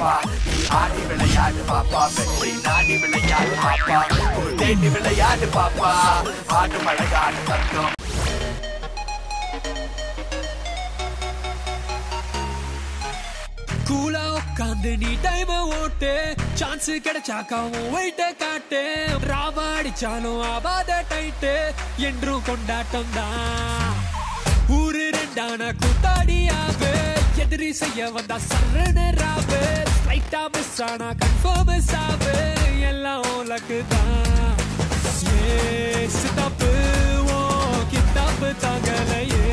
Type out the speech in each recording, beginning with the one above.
பாப்பா நீ ஆடி விளையாடு பாப்பா வெற்றி நாடி விளையாடு பாப்பா ஒரு தேடி விளையாடு பாப்பா ஆடு மழையாடு தத்துவம் கூலா உட்காந்து நீ டைம் ஓட்டு சான்ஸ் கிடைச்சாக்காவும் வெயிட்ட காட்டு ராவா அடிச்சாலும் ஆவாத டைட்டு என்றும் கொண்டாட்டம் தான் ஊரு ரெண்டான கூத்தாடியாவே எதிரி செய்ய வந்தா சரண ராவு லைட்டா மிஸ் ஆனா கன்ஃபார்ம் சாவு எல்லாம் உலக்கு தான் ஏ சித்தாப்பு ஓ கித்தாப்பு தாங்கலையே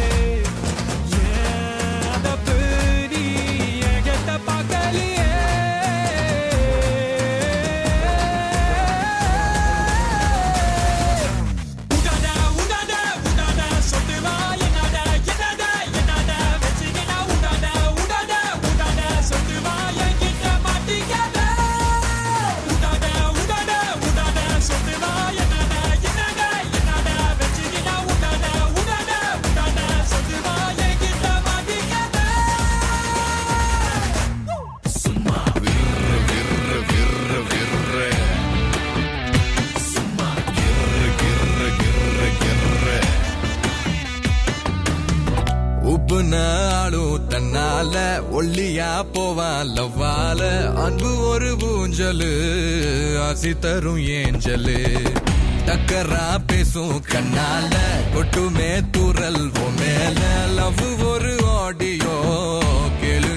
தன்னால ஒல்லியா போவான் லவ்வால அன்பு ஒரு ஊஞ்சலு ஆசி தரும் ஏஞ்சலு டக்கரா பேசும் கண்ணால கொட்டுமே தூரல் மேல லவ் ஒரு ஆடியோ கேளு